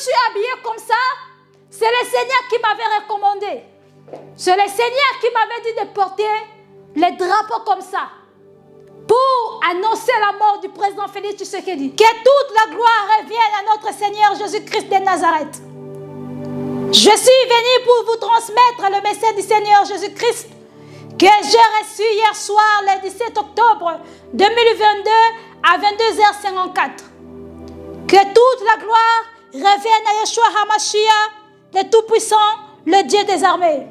suis habillée comme ça, c'est le Seigneur qui m'avait recommandé. C'est le Seigneur qui m'avait dit de porter les drapeaux comme ça pour annoncer la mort du président Félix Tshisekedi. Que toute la gloire revienne à notre Seigneur Jésus-Christ de Nazareth. Je suis venu pour vous transmettre le message du Seigneur Jésus-Christ que j'ai reçu hier soir, le 17 octobre 2022 à 22h54. Que toute la gloire revienne à Yeshua HaMashiach, le Tout-Puissant, le Dieu des armées.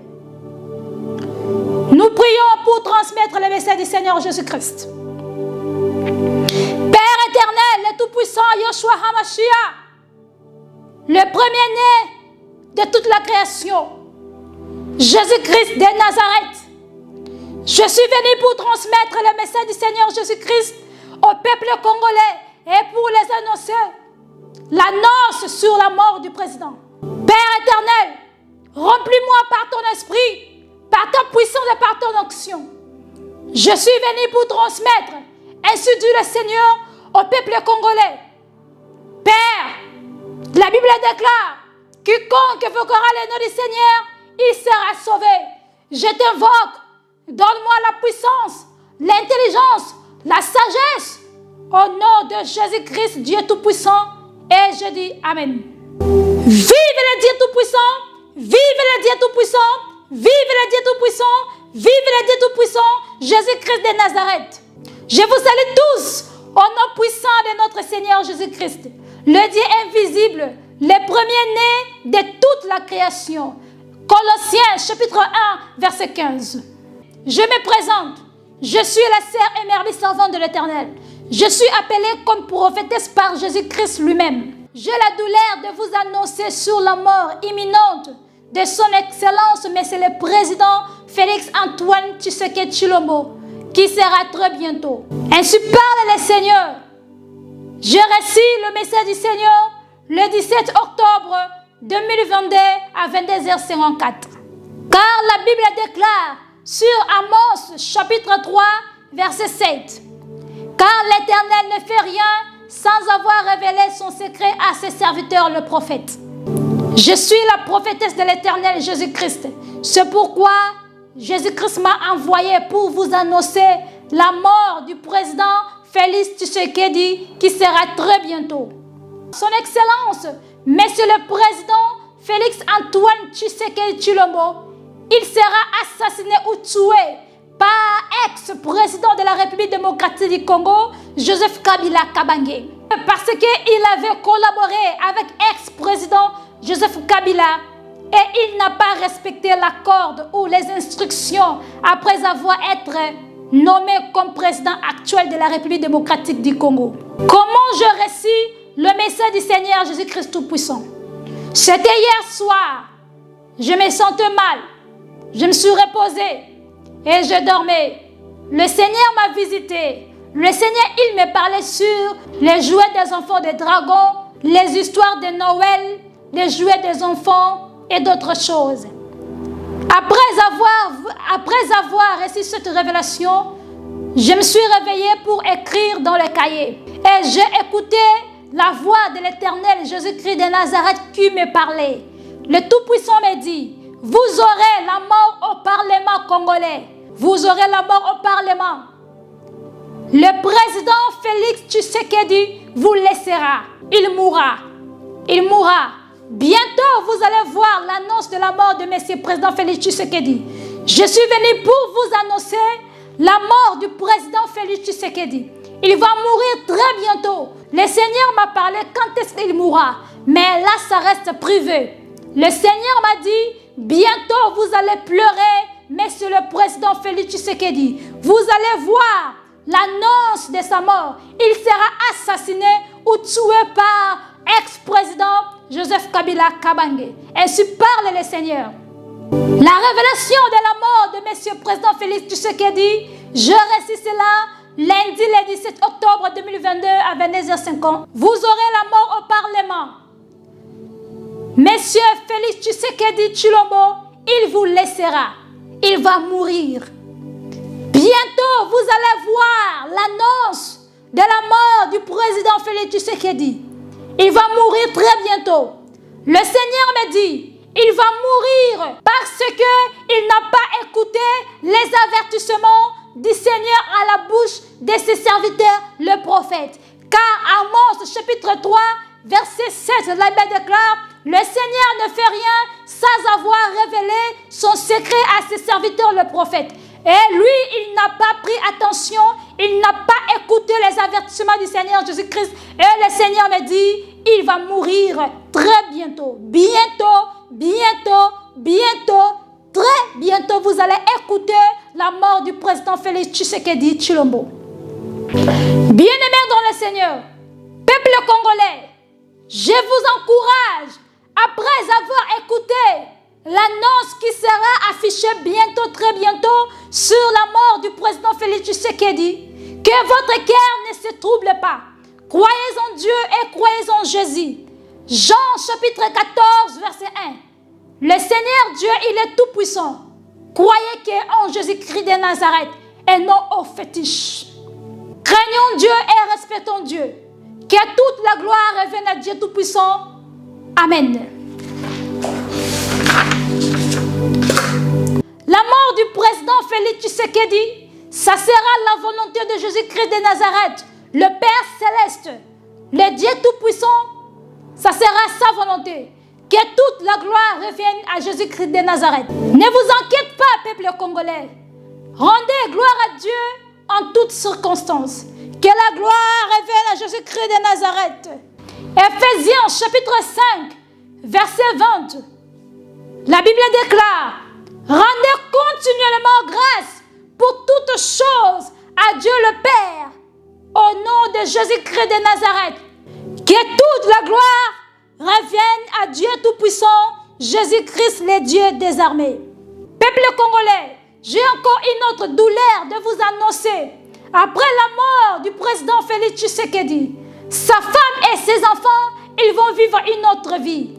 Nous prions pour transmettre le message du Seigneur Jésus-Christ. Père éternel, le Tout-Puissant, Yeshua HaMashiach, le premier-né de toute la création, Jésus-Christ de Nazareth. Je suis venu pour transmettre le message du Seigneur Jésus-Christ au peuple congolais et pour les annoncer l'annonce sur la mort du président. Père éternel, remplis-moi par ton esprit, par ta puissance et par ton onction. Je suis venu pour transmettre, ainsi dit le Seigneur, au peuple congolais. Père, la Bible déclare, quiconque invoquera le nom du Seigneur, il sera sauvé. Je t'invoque, donne-moi la puissance, l'intelligence, la sagesse, au nom de Jésus-Christ, Dieu Tout-Puissant, et je dis Amen. Vive le Dieu Tout-Puissant, vive le Dieu Tout-Puissant, vive le Dieu Tout-Puissant, vive le Dieu Tout-Puissant, Jésus-Christ de Nazareth. Je vous salue tous au nom puissant de notre Seigneur Jésus-Christ, le Dieu invisible, le premier-né de toute la création. Colossiens chapitre 1, verset 15. Je me présente, je suis la sœur Emerly, servante de l'Éternel. Je suis appelée comme prophétesse par Jésus-Christ lui-même. J'ai la douleur de vous annoncer sur la mort imminente de son Excellence, Monsieur le Président Félix Antoine Tshisekedi Tshilombo, qui sera très bientôt. Ainsi parle le Seigneur. J'ai reçu le message du Seigneur le 17 octobre 2022 à 22h54. Car la Bible déclare sur Amos chapitre 3 verset 7. Car l'Éternel ne fait rien sans avoir révélé son secret à ses serviteurs le prophète. Je suis la prophétesse de l'Éternel Jésus-Christ. C'est pourquoi Jésus-Christ m'a envoyé pour vous annoncer la mort du président Félix Tshisekedi qui sera très bientôt. Son Excellence, Monsieur le Président Félix Antoine Tshisekedi Tshilombo, il sera assassiné ou tué par ex-président de la République démocratique du Congo, Joseph Kabila Kabange. Parce qu'il avait collaboré avec ex-président Joseph Kabila et il n'a pas respecté l'accord ou les instructions après avoir été nommé comme président actuel de la République démocratique du Congo. Comment je reçu le message du Seigneur Jésus-Christ Tout-Puissant? C'était hier soir. Je me sentais mal. Je me suis reposée et je dormais. Le Seigneur m'a visité. Le Seigneur, il me parlait sur les jouets des enfants des dragons, les histoires de Noël, les jouets des enfants et d'autres choses. Après avoir reçu cette révélation, je me suis réveillée pour écrire dans le cahier. Et j'ai écouté la voix de l'Éternel Jésus-Christ de Nazareth qui me parlait. Le Tout-Puissant me dit, vous aurez la mort au Parlement congolais. Vous aurez la mort au Parlement. Le président Félix Tshisekedi vous laissera. Il mourra. Il mourra. Bientôt, vous allez voir l'annonce de la mort de M. Président Félix Tshisekedi. Je suis venu pour vous annoncer la mort du président Félix Tshisekedi. Il va mourir très bientôt. Le Seigneur m'a parlé quand est-ce qu'il mourra. Mais là, ça reste privé. Le Seigneur m'a dit, bientôt vous allez pleurer, Monsieur le président Félix Tshisekedi. Vous allez voir l'annonce de sa mort. Il sera assassiné ou tué par ex-président Joseph Kabila Kabange. Ainsi parle le Seigneur. La révélation de la mort de M. le Président Félix Tshisekedi, je reçu cela lundi le 17 octobre 2022 à 22h50. Vous aurez la mort au Parlement. M. Félix Tshisekedi Tshilombo, il vous laissera. Il va mourir. Bientôt, vous allez voir l'annonce de la mort du président Félix Tshisekedi. Il va mourir très bientôt. Le Seigneur me dit, il va mourir parce qu'il n'a pas écouté les avertissements du Seigneur à la bouche de ses serviteurs, le prophète. Car Amos chapitre 3, verset 7, la Bible déclare, le Seigneur ne fait rien sans avoir révélé son secret à ses serviteurs, le prophète. Et lui, il n'a pas pris attention, il n'a pas écouté les avertissements du Seigneur Jésus-Christ. Et le Seigneur me dit, il va mourir très bientôt. Bientôt, bientôt, bientôt, très bientôt, vous allez écouter la mort du président Félix Tshisekedi Tshilombo. Bien-aimés dans le Seigneur, peuple congolais, je vous encourage, après avoir écouté l'annonce qui sera affichée bientôt, très bientôt, sur la mort du président Félix Tshisekedi, que votre cœur ne se trouble pas. Croyez en Dieu et croyez en Jésus. Jean chapitre 14, verset 1. Le Seigneur Dieu, il est tout puissant. Croyez qu'en Jésus-Christ de Nazareth et non au fétiche. Craignons Dieu et respectons Dieu. Que toute la gloire revienne à Dieu Tout-Puissant. Amen. La mort du président Félix Tshisekedi, ça sera la volonté de Jésus-Christ de Nazareth, le Père Céleste, le Dieu Tout-Puissant, ça sera sa volonté. Que toute la gloire revienne à Jésus-Christ de Nazareth. Ne vous inquiétez pas, peuple congolais. Rendez gloire à Dieu en toutes circonstances. Que la gloire revienne à Jésus-Christ de Nazareth. Ephésiens chapitre 5, verset 20. La Bible déclare, rendez continuellement grâce pour toutes choses à Dieu le Père, au nom de Jésus-Christ de Nazareth. Que toute la gloire revienne à Dieu Tout-Puissant, Jésus-Christ le Dieu des armées. Peuple congolais, j'ai encore une autre douleur de vous annoncer. Après la mort du président Félix Tshisekedi, sa femme et ses enfants, ils vont vivre une autre vie.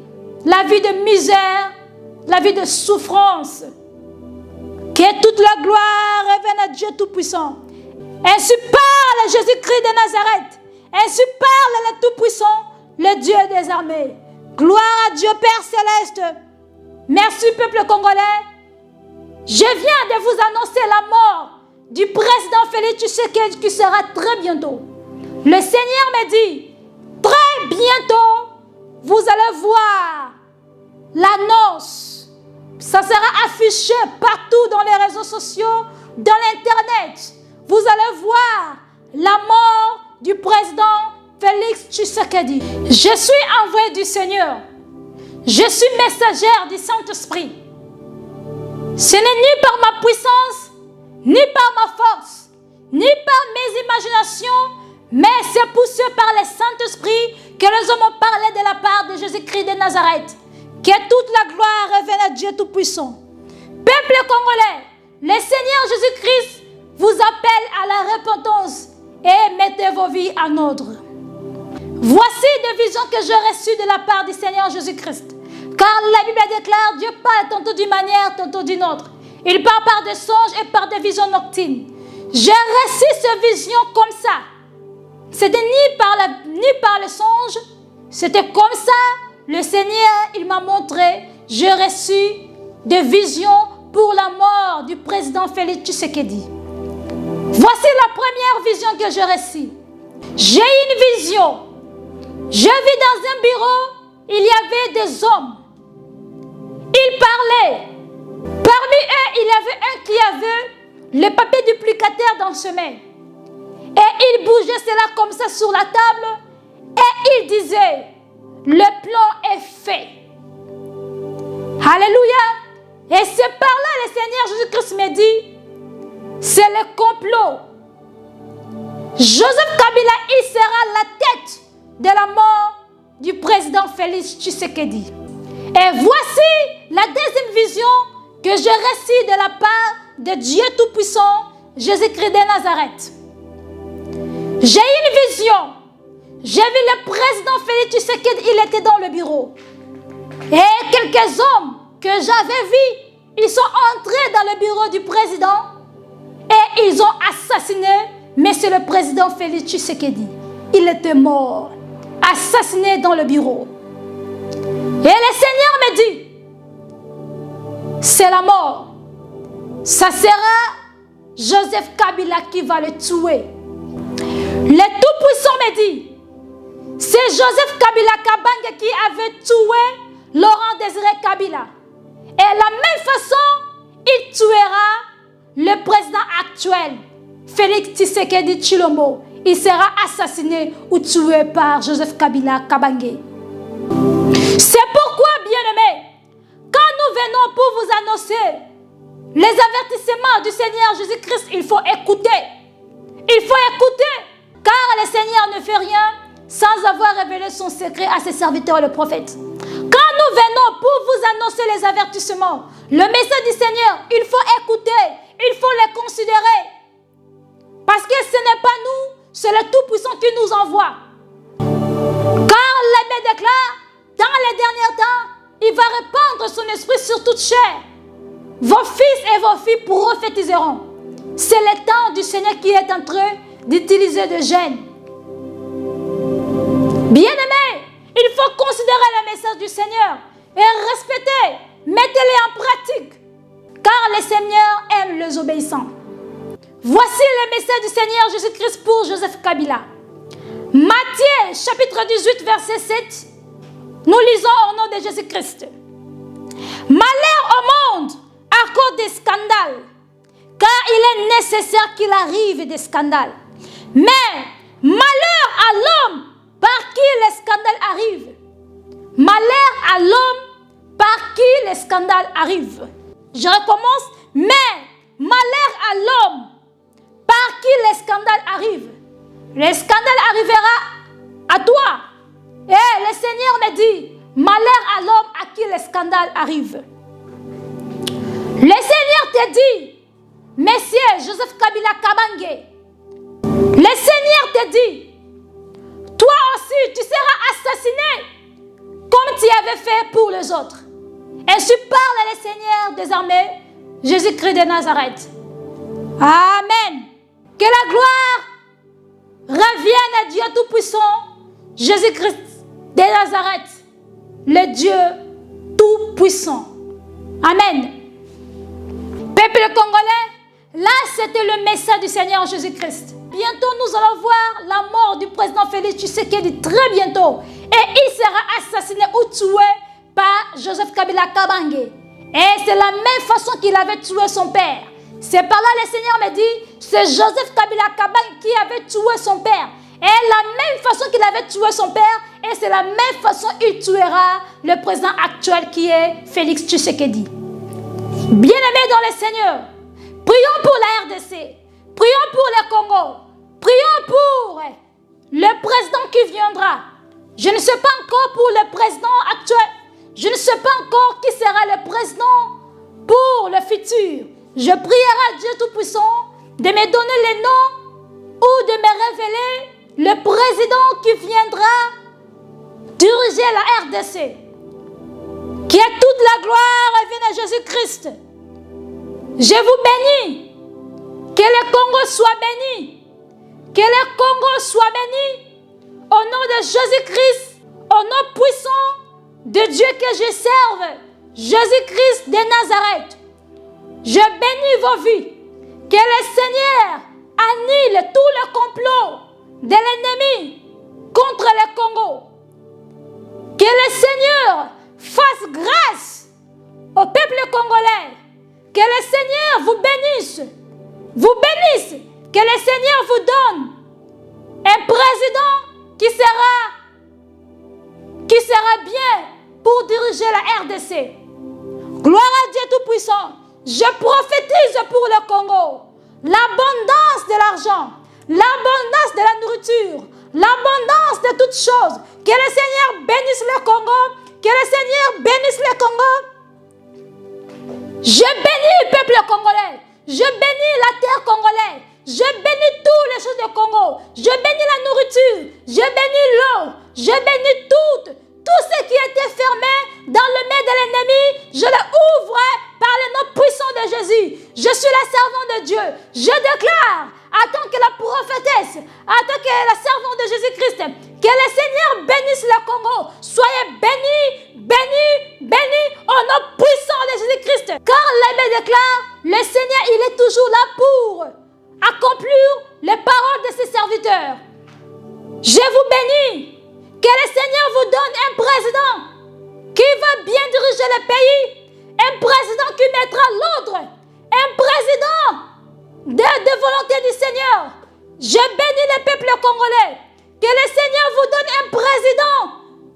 La vie de misère, la vie de souffrance. Que toute la gloire revienne à Dieu Tout-Puissant. Ainsi parle Jésus-Christ de Nazareth. Ainsi parle le Tout-Puissant, le Dieu des armées. Gloire à Dieu Père Céleste. Merci peuple congolais. Je viens de vous annoncer la mort du président Félix Tshisekedi qui sera très bientôt. Le Seigneur me dit, très bientôt, vous allez voir l'annonce. Ça sera affiché partout dans les réseaux sociaux, dans l'Internet. Vous allez voir la mort du président Félix Tshisekedi. Je suis envoyé du Seigneur. Je suis messagère du Saint-Esprit. Ce n'est ni par ma puissance, ni par ma force, ni par mes imaginations, mais c'est poussé par le Saint-Esprit que les hommes ont parlé de la part de Jésus-Christ de Nazareth. Que toute la gloire revienne à Dieu Tout-Puissant. Peuple congolais, le Seigneur Jésus-Christ vous appelle à la repentance et mettez vos vies en ordre. Voici des visions que j'ai reçues de la part du Seigneur Jésus-Christ. Car la Bible déclare, Dieu parle tantôt d'une manière, tantôt d'une autre. Il parle par des songes et par des visions nocturnes. J'ai reçu ces visions comme ça. C'était ni par le songe, c'était comme ça. Le Seigneur, il m'a montré, j'ai reçu des visions pour la mort du président Félix Tshisekedi. Voici la première vision que j'ai reçue. J'ai une vision. Je vis dans un bureau, il y avait des hommes. Ils parlaient. Parmi eux, il y avait un qui avait le papier duplicateur dans ses mains. Et il bougeait cela comme ça sur la table. Et il disait, le plan est fait. Alléluia. Et c'est par là le Seigneur Jésus-Christ me dit, c'est le complot. Joseph Kabila, il sera la tête de la mort du président Félix Tshisekedi. Et voici la deuxième vision que j'ai reçue de la part de Dieu Tout-Puissant, Jésus-Christ de Nazareth. J'ai une vision. J'ai vu le président Félix Tshisekedi, il était dans le bureau. Et quelques hommes que j'avais vus, ils sont entrés dans le bureau du président et ils ont assassiné monsieur le président Félix Tshisekedi. Il était mort, assassiné dans le bureau. Et le Seigneur me dit, c'est la mort. Ça sera Joseph Kabila qui va le tuer. Le Tout-Puissant me dit, c'est Joseph Kabila Kabange qui avait tué Laurent Désiré Kabila. Et de la même façon, il tuera le président actuel, Félix Tshisekedi Tshilombo. Il sera assassiné ou tué par Joseph Kabila Kabange. C'est pourquoi, bien-aimés, quand nous venons pour vous annoncer les avertissements du Seigneur Jésus-Christ, il faut écouter. Il faut écouter, car le Seigneur ne fait rien sans avoir révélé son secret à ses serviteurs, le prophète. Quand nous venons pour vous annoncer les avertissements, le message du Seigneur, il faut écouter, il faut les considérer. Parce que ce n'est pas nous, c'est le Tout-Puissant qui nous envoie. Car l'abbé déclare, dans les derniers temps, il va répandre son esprit sur toute chair. Vos fils et vos filles prophétiseront. C'est le temps du Seigneur qui est en train d'utiliser des gènes. Bien-aimés, il faut considérer le message du Seigneur et respecter, mettez-les en pratique, car le Seigneur aime les obéissants. Voici le message du Seigneur Jésus-Christ pour Joseph Kabila. Matthieu, chapitre 18, verset 7, nous lisons au nom de Jésus-Christ. Malheur au monde à cause des scandales, car il est nécessaire qu'il arrive des scandales. Mais malheur à l'homme par qui les scandales arrivent. Malheur à l'homme par qui les scandales arrivent. Je recommence. Mais malheur à l'homme par qui les scandales arrivent. Les scandales arrivera à toi. Et le Seigneur me dit, malheur à l'homme à qui les scandales arrivent. Le Seigneur te dit, Messieurs Joseph Kabila Kabange, le Seigneur te dit, toi aussi tu seras assassiné comme tu avais fait pour les autres. Ainsi parle le Seigneur des armées, Jésus-Christ de Nazareth. Amen. Que la gloire revienne à Dieu Tout-Puissant, Jésus-Christ de Nazareth, le Dieu Tout-Puissant. Amen. Peuple congolais, là c'était le message du Seigneur Jésus-Christ. Bientôt nous allons voir la mort du président Félix Tshisekedi, très bientôt. Et il sera assassiné ou tué par Joseph Kabila Kabange. Et c'est la même façon qu'il avait tué son père. C'est par là le Seigneur me dit, c'est Joseph Kabila Kabange qui avait tué son père. Et la même façon qu'il avait tué son père, et c'est la même façon qu'il tuera le président actuel qui est Félix Tshisekedi. Bien-aimés dans le Seigneur, prions pour la RDC, prions pour le Congo, prions pour le président qui viendra. Je ne sais pas encore pour le président actuel, je ne sais pas encore qui sera le président pour le futur. Je prierai à Dieu Tout-Puissant de me donner les noms ou de me révéler le président qui viendra diriger la RDC. Que toute la gloire revienne à Jésus-Christ. Je vous bénis. Que le Congo soit béni. Que le Congo soit béni. Au nom de Jésus-Christ, au nom puissant de Dieu que je serve, Jésus-Christ de Nazareth. Je bénis vos vies. Que le Seigneur annule tout le complot de l'ennemi contre le Congo. Que le Seigneur fasse grâce au peuple congolais. Que le Seigneur vous bénisse. Vous bénisse. Que le Seigneur vous donne un président qui sera bien pour diriger la RDC. Gloire à Dieu Tout-Puissant. Je prophétise pour le Congo l'abondance de l'argent, l'abondance de la nourriture, l'abondance de toutes choses. Que le Seigneur bénisse le Congo. Que le Seigneur bénisse le Congo. Je bénis le peuple congolais. Je bénis la terre congolaise. Je bénis toutes les choses du Congo. Je bénis la nourriture. Je bénis l'eau. Je bénis tout ce qui était fermé dans le main de l'ennemi. Je le ouvre par le nom puissant de Jésus. Je suis la servante de Dieu. Je déclare, en tant que la prophétesse, en tant que la servante de Jésus-Christ, que le Seigneur bénisse le Congo. Soyez bénis, bénis un président qui va bien diriger le pays, un président qui mettra l'ordre, un président de volonté du Seigneur. Je bénis le peuple congolais. Que le Seigneur vous donne un président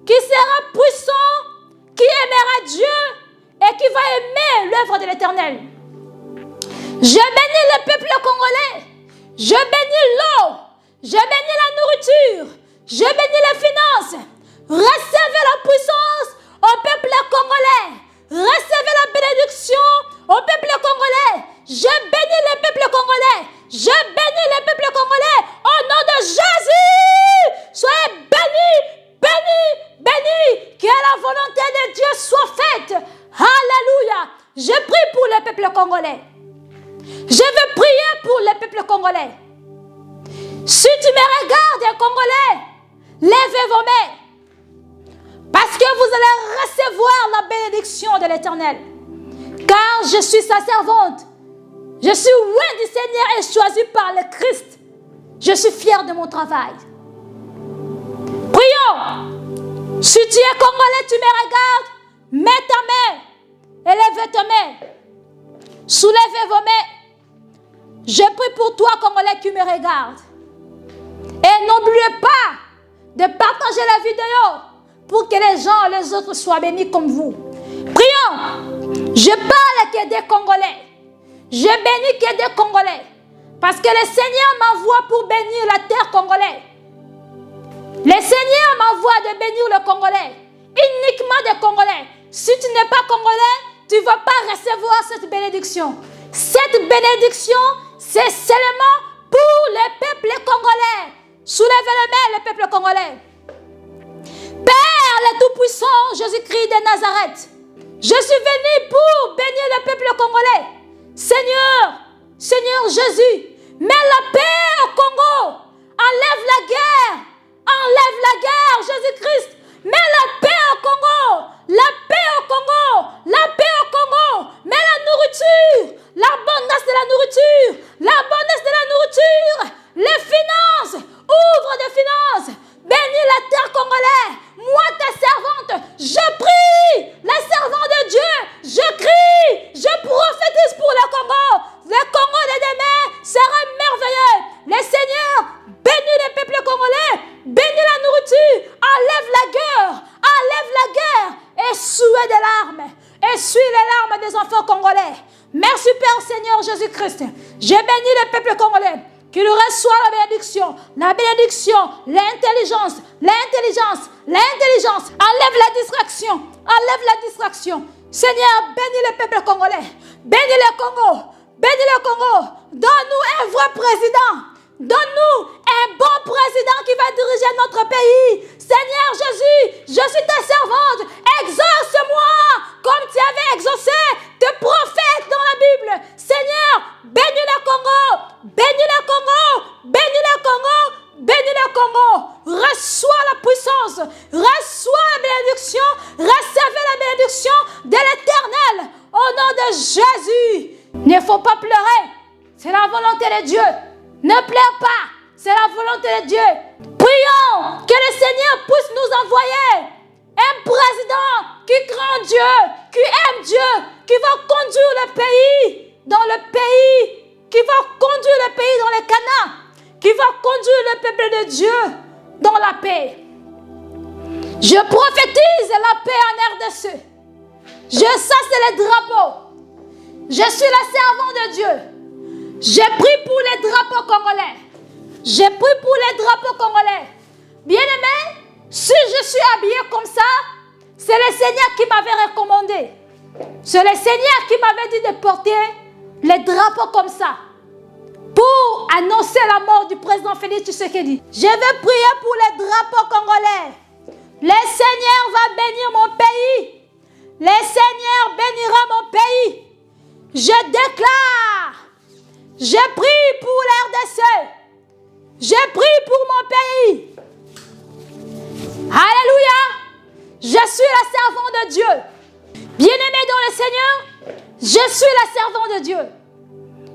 qui sera puissant, qui aimera Dieu et qui va aimer l'œuvre de l'Éternel. Je bénis le peuple congolais. Je bénis l'eau. Je bénis la nourriture. Je bénis les finances. Recevez la puissance au peuple congolais. Recevez la bénédiction au peuple congolais. Je bénis le peuple congolais. Je bénis le peuple congolais. Au nom de Jésus, soyez bénis, bénis, bénis. Que la volonté de Dieu soit faite. Alléluia. Je prie pour le peuple congolais. Je veux prier pour le peuple congolais. Si tu me regardes, Congolais, levez vos mains. Parce que vous allez recevoir la bénédiction de l'Éternel. Car je suis sa servante. Je suis loin du Seigneur et choisi par le Christ. Je suis fier de mon travail. Prions. Si tu es Congolais, tu me regardes, mets ta main. Élève ta main. Soulevez vos mains. Je prie pour toi, Congolais, qui me regarde. Et n'oubliez pas de partager la vidéo pour que les gens, les autres soient bénis comme vous. Prions. Je parle que des Congolais. Je bénis que des Congolais. Parce que le Seigneur m'envoie pour bénir la terre congolaise. Le Seigneur m'envoie de bénir le Congolais. Uniquement des Congolais. Si tu n'es pas Congolais, tu ne vas pas recevoir cette bénédiction. Cette bénédiction, c'est seulement pour le peuple congolais. Soulevez les mains, le peuple congolais. Père le Tout-Puissant, Jésus-Christ de Nazareth, je suis venu pour bénir le peuple congolais. Seigneur, Seigneur Jésus, mets la paix au Congo. Enlève la guerre. Enlève la guerre, Jésus-Christ. Mets la paix au Congo. La paix au Congo. La paix au Congo. Mets la nourriture. L'abondance de la nourriture. L'abondance de la nourriture. Les finances. Ouvre des finances. Bénis la terre congolaise. Moi, ta servante, je prie. La servante de Dieu, je crie. Je prophétise pour le Congo. Le Congo de demain sera merveilleux. Le Seigneur bénit le peuple congolais. Bénis la nourriture. Enlève la guerre. Enlève la guerre. Essuie des larmes. Essuie les larmes des enfants congolais. Merci Père Seigneur Jésus-Christ. Je bénis le peuple congolais. Qu'il reçoit la bénédiction, l'intelligence, l'intelligence, l'intelligence. Enlève la distraction, enlève la distraction. Seigneur, bénis le peuple congolais, bénis le Congo, bénis le Congo. Donne-nous un vrai président, donne-nous un bon président qui va diriger notre pays. Seigneur Jésus, je suis ta servante, exauce-moi comme tu avais exaucé tes prophètes dans la Bible. Seigneur, bénis le Congo, bénis le Congo, bénis le Congo, bénis le Congo. Reçois la puissance, reçois la bénédiction, recevez la bénédiction de l'Éternel. Au nom de Jésus, il ne faut pas pleurer, c'est la volonté de Dieu. Ne pleure pas, c'est la volonté de Dieu. Prions que le Seigneur puisse nous envoyer un président qui craint Dieu, qui aime Dieu, qui va conduire le pays dans le pays, qui va conduire le pays dans le Canaan, qui va conduire le peuple de Dieu dans la paix. Je prophétise la paix en RDC. Je sasse les drapeaux. Je suis la servante de Dieu. Je prie pour les drapeaux congolais. Je prie pour les drapeaux congolais. Bien-aimé, si je suis habillée comme ça, c'est le Seigneur qui m'avait recommandé. C'est le Seigneur qui m'avait dit de porter les drapeaux comme ça pour annoncer la mort du président Félix Tshisekedi. Je vais prier pour les drapeaux congolais. Le Seigneur va bénir mon pays. Le Seigneur bénira mon pays. Je déclare, je prie pour l'RDC. Je prie pour mon pays. Alléluia. Je suis la servante de Dieu. Bien-aimé dans le Seigneur, je suis la servante de Dieu.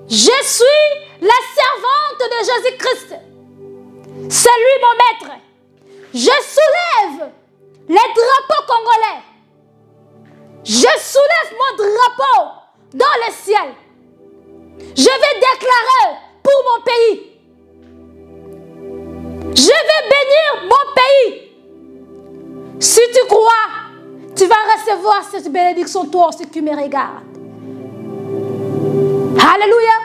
Je suis la servante de Jésus-Christ. C'est lui mon maître. Je soulève les drapeaux congolais. Je soulève mon drapeau dans le ciel. Je vais déclarer pour mon pays. Je vais bénir mon pays. Si tu crois, tu vas recevoir cette bénédiction toi aussi qui me regarde. Alléluia.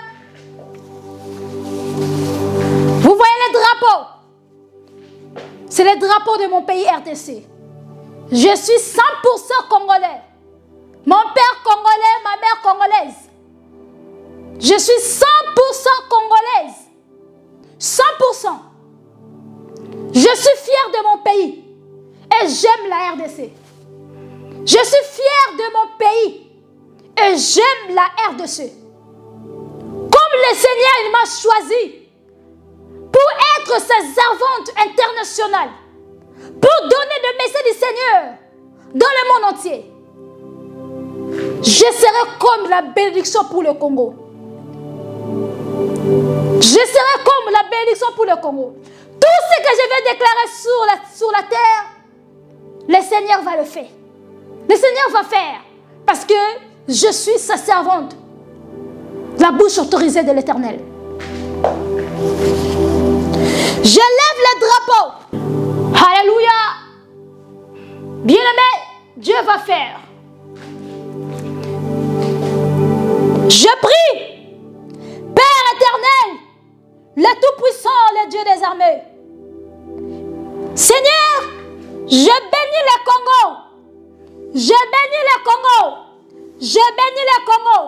Vous voyez les drapeaux? C'est le drapeau de mon pays RDC. Je suis 100% congolais. Mon père congolais, ma mère congolaise. Je suis 100% congolaise. 100%. Je suis fière de mon pays. Et j'aime la RDC. Je suis fière de mon pays. Et j'aime la RDC. Comme le Seigneur, il m'a choisi pour être sa servante internationale, pour donner le message du Seigneur dans le monde entier. Je serai comme la bénédiction pour le Congo. Je serai comme la bénédiction pour le Congo. Tout ce que je vais déclarer sur la terre, le Seigneur va le faire. Le Seigneur va faire. Parce que je suis sa servante. La bouche autorisée de l'Éternel. Je lève le drapeau. Alléluia. Bien-aimé, Dieu va faire. Je prie, Père éternel, le Tout-Puissant, le Dieu des armées. Seigneur, je bénis le Congo. Je bénis le Congo. Je bénis le Congo.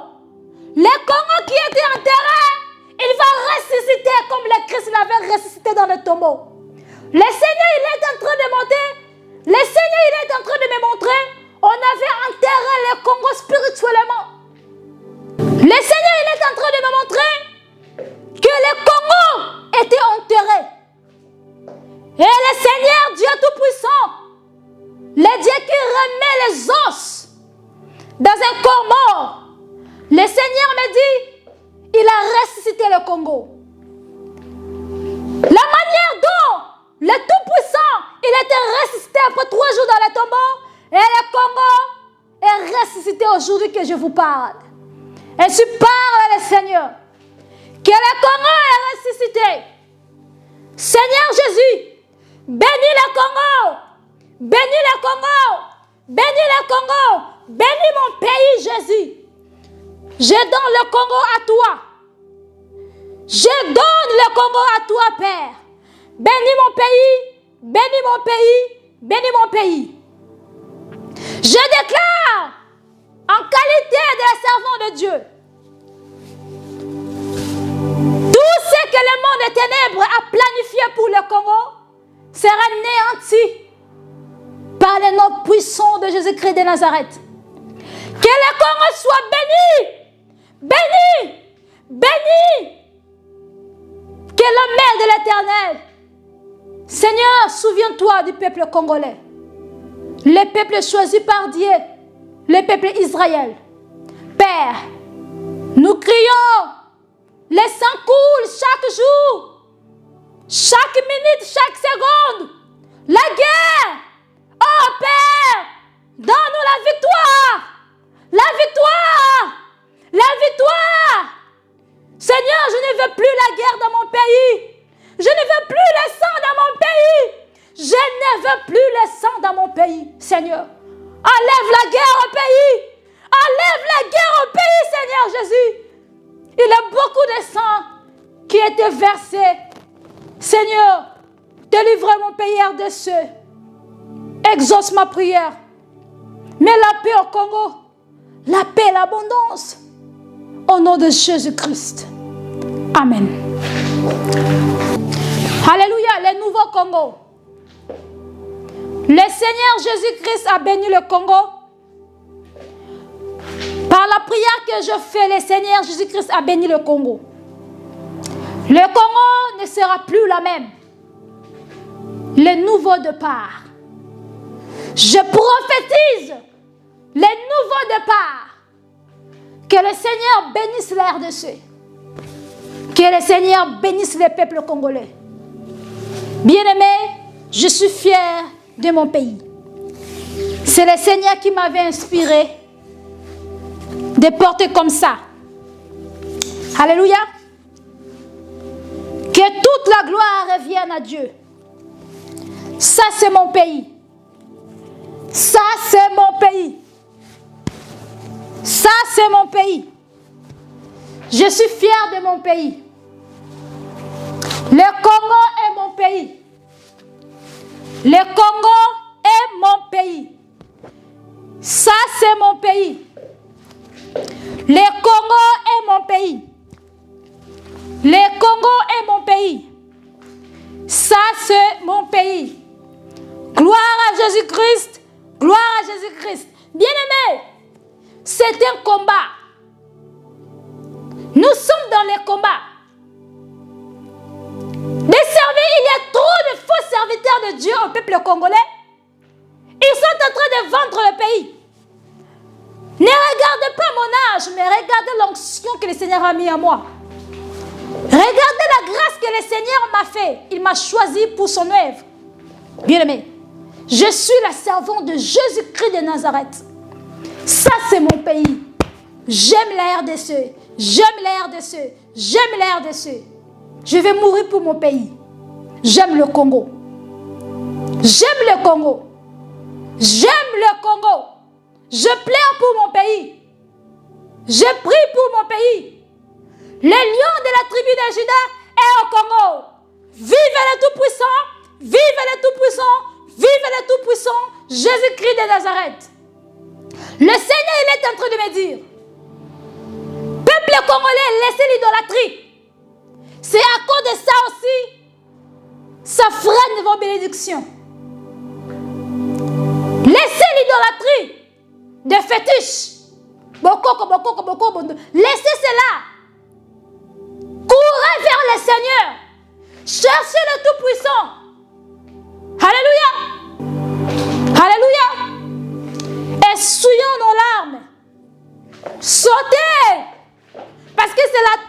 Le Congo qui était enterré, il va ressusciter comme le Christ l'avait ressuscité dans le tombeau. Le Seigneur, il est en train de monter. Le Seigneur, il est en train de me montrer. On avait enterré le Congo spirituellement. Le Seigneur, il est en train de me montrer que le Congo était enterré. Et le Seigneur, Dieu Tout-Puissant, le Dieu qui remet les os dans un corps mort, le Seigneur me dit, il a ressuscité le Congo. La manière dont le Tout-Puissant, il était ressuscité après 3 jours dans le tombeau, et le Congo est ressuscité aujourd'hui que je vous parle. Et tu parles le Seigneur, que le Congo est ressuscité. Seigneur Jésus, bénis le Congo, bénis le Congo, bénis le Congo, bénis mon pays Jésus. Je donne le Congo à toi. Je donne le Congo à toi, Père. Bénis mon pays, bénis mon pays, bénis mon pays. Je déclare, en qualité de servant de Dieu, tout ce que le monde des ténèbres a planifié pour le Congo sera anéanti par le nom puissant de Jésus-Christ de Nazareth. Que le Congo soit béni, béni, béni. Que la main de l'Éternel. Seigneur, souviens-toi du peuple congolais. Le peuple choisi par Dieu, le peuple Israël. Père, nous crions, le sang coule chaque jour, chaque minute, chaque seconde. La guerre, oh Père, donne-nous la victoire, la victoire, la victoire. Seigneur, je ne veux plus la guerre dans mon pays. Je ne veux plus le sang dans mon pays. Je ne veux plus le sang dans mon pays, Seigneur. Enlève la guerre au pays. Enlève la guerre au pays, Seigneur Jésus. Il y a beaucoup de sang qui a été versé. Seigneur, délivre mon pays RDC. Exauce ma prière. Mets la paix au Congo. La paix et l'abondance. Au nom de Jésus-Christ. Amen. Alléluia, le nouveau Congo. Le Seigneur Jésus-Christ a béni le Congo. Par la prière que je fais, le Seigneur Jésus-Christ a béni le Congo. Le Congo ne sera plus la même. Le nouveau départ. Je prophétise le nouveau départ. Que le Seigneur bénisse la RDC. Que le Seigneur bénisse le peuple congolais. Bien-aimé, je suis fière de mon pays. C'est le Seigneur qui m'avait inspiré de porter comme ça. Alléluia. Que toute la gloire revienne à Dieu. Ça, c'est mon pays. Ça, c'est mon pays. Ça, c'est mon pays. Je suis fière de mon pays. Le Congo est mon pays. Le Congo est mon pays. Ça, c'est mon pays. Le Congo est mon pays. Le Congo est mon pays. Ça, c'est mon pays. Gloire à Jésus-Christ. Gloire à Jésus-Christ. Bien-aimés, c'est un combat. Nous sommes dans les combats. Il y a trop de faux serviteurs de Dieu au peuple congolais. Ils sont en train de vendre le pays. Ne regardez pas mon âge, mais regardez l'onction que le Seigneur a mis à moi. Regardez la grâce que le Seigneur m'a fait. Il m'a choisi pour son œuvre. Bien-aimé, je suis la servante de Jésus-Christ de Nazareth. Ça, c'est mon pays. J'aime la RDC. J'aime la RDC. J'aime la RDC. Je vais mourir pour mon pays. J'aime le Congo. J'aime le Congo. J'aime le Congo. Je pleure pour mon pays. Je prie pour mon pays. Le lion de la tribu de Juda est au Congo. Vive le Tout-Puissant. Vive le Tout-Puissant. Vive le Tout-Puissant. Jésus-Christ de Nazareth. Le Seigneur, il est en train de me dire, peuple congolais, laissez l'idolâtrie. C'est à cause de ça aussi, ça freine vos bénédictions. Laissez l'idolâtrie de fétiches. Laissez cela. Courez vers le Seigneur. Cherchez le Tout-Puissant. Alléluia. Alléluia. Essuyons nos larmes. Sautez. Parce que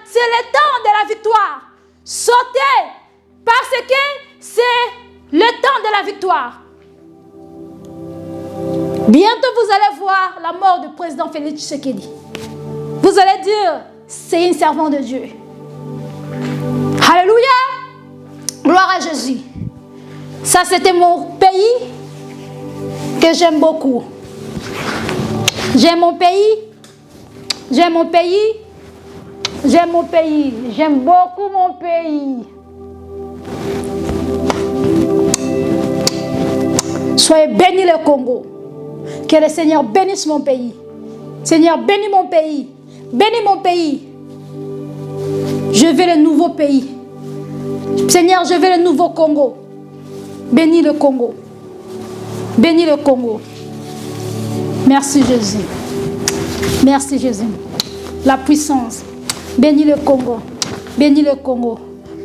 c'est le temps de la victoire. Sautez. Parce que c'est le temps de la victoire. Bientôt, vous allez voir la mort du président Félix Tshisekedi. Vous allez dire, c'est une servante de Dieu. Alléluia. Gloire à Jésus. Ça, c'était mon pays que j'aime beaucoup. J'aime mon pays. J'aime mon pays. J'aime mon pays. J'aime beaucoup mon pays. Soyez bénis le Congo. Que le Seigneur bénisse mon pays. Seigneur, bénis mon pays. Bénis mon pays. Je veux le nouveau pays. Seigneur, je veux le nouveau Congo. Bénis le Congo. Bénis le Congo. Merci Jésus. Merci Jésus. La puissance. Bénis le Congo. Bénis le Congo.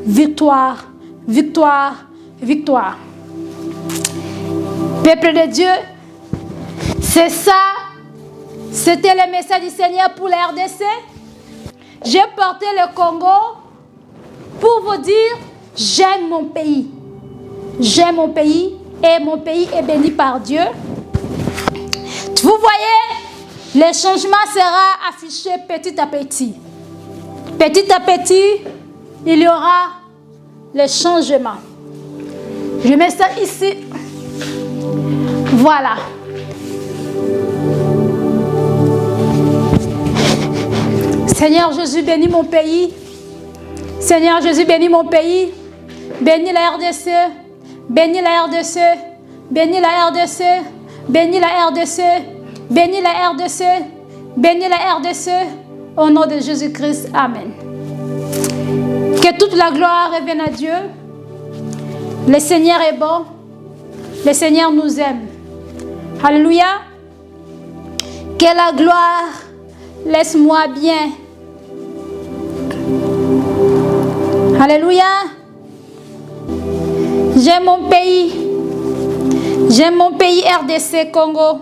Victoire. Victoire. Victoire. Peuple de Dieu, c'est ça. C'était le message du Seigneur pour la RDC. J'ai porté le Congo pour vous dire, j'aime mon pays. J'aime mon pays et mon pays est béni par Dieu. Vous voyez, le changement sera affiché petit à petit. Petit à petit, il y aura le changement. Je mets ça ici. Voilà. Seigneur Jésus, bénis mon pays. Seigneur Jésus, bénis mon pays. Bénis la RDC. Bénis la RDC. Bénis la RDC. Bénis la RDC. Bénis la RDC. Bénis la RDC. Au nom de Jésus-Christ. Amen. Que toute la gloire revienne à Dieu. Le Seigneur est bon. Le Seigneur nous aime. Alléluia. Que la gloire, laisse-moi bien. Alléluia. J'aime mon pays. J'aime mon pays RDC Congo.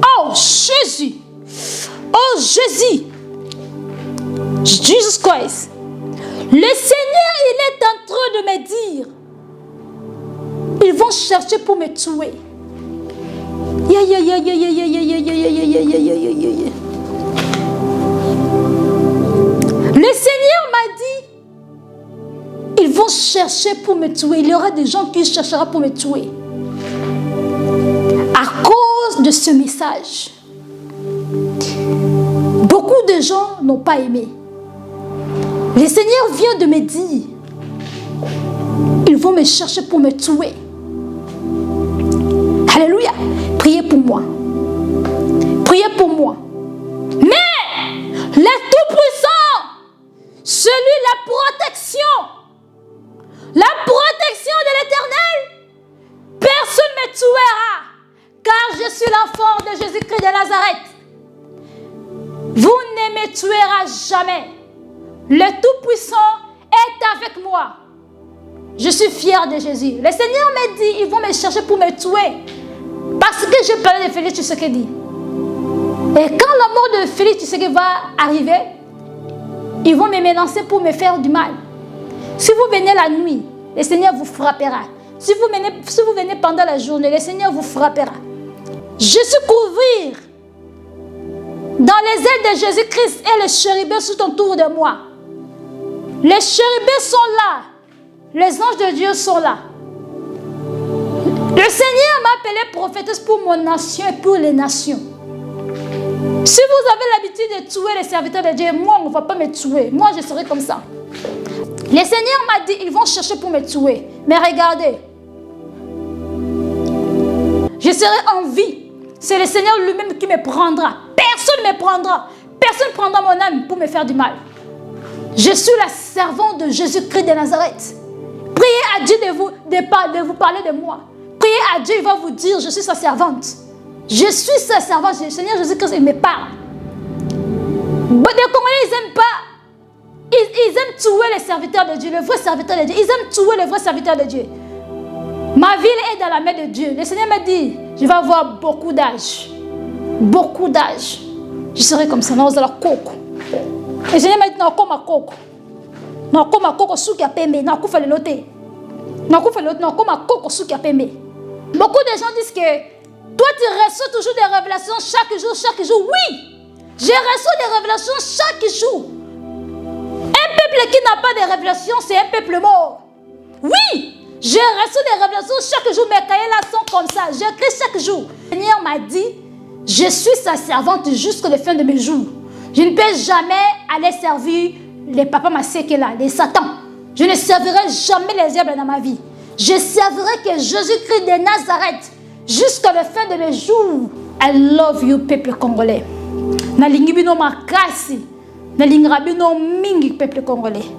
Oh Jésus. Oh Jésus. Jesus Christ. Le Seigneur, il est en train de me dire, ils vont chercher pour me tuer. Le Seigneur m'a dit, ils vont chercher pour me tuer. Il y aura des gens qui chercheront pour me tuer. À cause de ce message, beaucoup de gens n'ont pas aimé. Le Seigneur vient de me dire, ils vont me chercher pour me tuer. Alléluia. Priez pour moi. Priez pour moi. Mais le Tout-Puissant, celui la protection de l'Éternel, personne ne me tuera, car je suis l'enfant de Jésus-Christ de Nazareth. Vous ne me tuerez jamais. Le Tout-Puissant est avec moi. Je suis fier de Jésus. Le Seigneur m'a dit, ils vont me chercher pour me tuer. Parce que je parlais de Félix Tshisekedi. Et quand la mort de Félix Tshisekedi va arriver, ils vont me menacer pour me faire du mal. Si vous venez la nuit, le Seigneur vous frappera. Si vous venez pendant la journée, le Seigneur vous frappera. Je suis couvert dans les ailes de Jésus-Christ et les chérubins sont autour de moi. Les chérubins sont là. Les anges de Dieu sont là. Le Seigneur m'a appelé prophétesse pour mon nation et pour les nations. Si vous avez l'habitude de tuer les serviteurs de Dieu, moi, on ne va pas me tuer. Moi, je serai comme ça. Le Seigneur m'a dit, ils vont chercher pour me tuer. Mais regardez, je serai en vie. C'est le Seigneur lui-même qui me prendra. Personne ne me prendra. Personne ne prendra mon âme pour me faire du mal. Je suis la servante de Jésus-Christ de Nazareth. Priez à Dieu de vous parler de moi. Priez à Dieu, il va vous dire, je suis sa servante. Je suis sa servante. Le Seigneur Jésus-Christ, il me parle. Les Congolais, ils n'aiment pas. Ils aiment tuer les serviteurs de Dieu, le vrai serviteur de Dieu. Ils aiment tuer le vrai serviteur de Dieu. Ma ville est dans la main de Dieu. Le Seigneur m'a dit, je vais avoir beaucoup d'âge. Beaucoup d'âge. Je serai comme ça, dans la coco. Le Seigneur m'a dit, non, comme ma coco. Non, comme ma coco, sous qui a payé. Non, comme le loté. Non, comme ma coco, sous qui a payé. Beaucoup de gens disent que toi, tu reçois toujours des révélations chaque jour, chaque jour. Oui, je reçois des révélations chaque jour. Un peuple qui n'a pas de révélations, c'est un peuple mort. Oui, je reçois des révélations chaque jour. Mes cahiers là sont comme ça. J'écris chaque jour. Le Seigneur m'a dit, je suis sa servante jusqu'à la fin de mes jours. Je ne peux jamais aller servir les papas massés là, les satans. Je ne servirai jamais les diables dans ma vie. Je servirai que Jésus-Christ de Nazareth jusqu'à la fin de mes jours. I love you, peuple congolais. Nalingi bino makasi. Nalingra bino mingi, peuple congolais.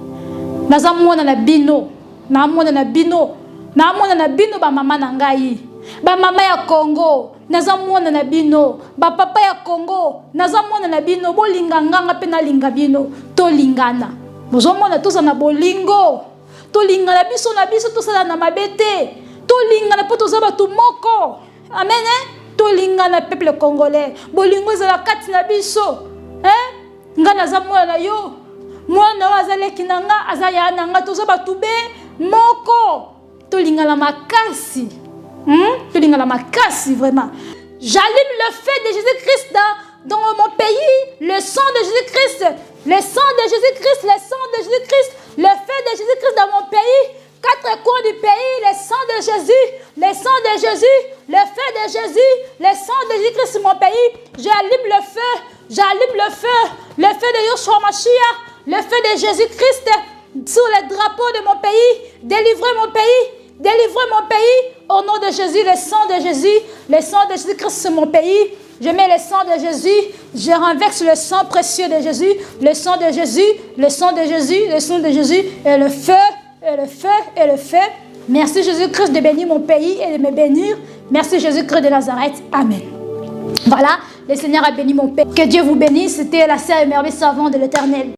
Nazamona na bino. Namona na bino. Namona na bino ba mama na ngai. Ba mama ya Congo. Nazamona na bino. Ba papa ya Congo. Nazamona na bino. Bo linganganga pe na linga bino. To lingana. Bozomona toza na bolingo. To lingana biso na biso to sala na mabete. To lingana po toza batu moko. Amen. To lingana peuple congolais. Bolingo za la kati na biso. Ngana za mwana na yo. Mwana wa azaleki nanga azaya nanga toza batu be moko. To lingana makasi. To lingana makasi vraiment. J'allume le feu de Jésus-Christ dans mon pays, le sang de Jésus-Christ, le sang de Jésus-Christ, le sang de Jésus-Christ, le feu de Jésus-Christ dans mon pays, quatre coins du pays, le sang de Jésus, le sang de Jésus, le feu de Jésus, le sang de Jésus-Christ sur mon pays. J'allume le feu de Yoshua Mashiach, le feu de Jésus-Christ sur le drapeau de mon pays, délivrez mon pays, au nom de Jésus, le sang de Jésus-Christ sur mon pays. Je mets le sang de Jésus, je renverse le sang précieux de Jésus, le sang de Jésus, le sang de Jésus, le sang de Jésus, et le feu, et le feu, et le feu. Merci Jésus-Christ de bénir mon pays et de me bénir. Merci Jésus-Christ de Nazareth. Amen. Voilà, le Seigneur a béni mon pays. Que Dieu vous bénisse. C'était la sœur et merveilleuse servante de l'Éternel.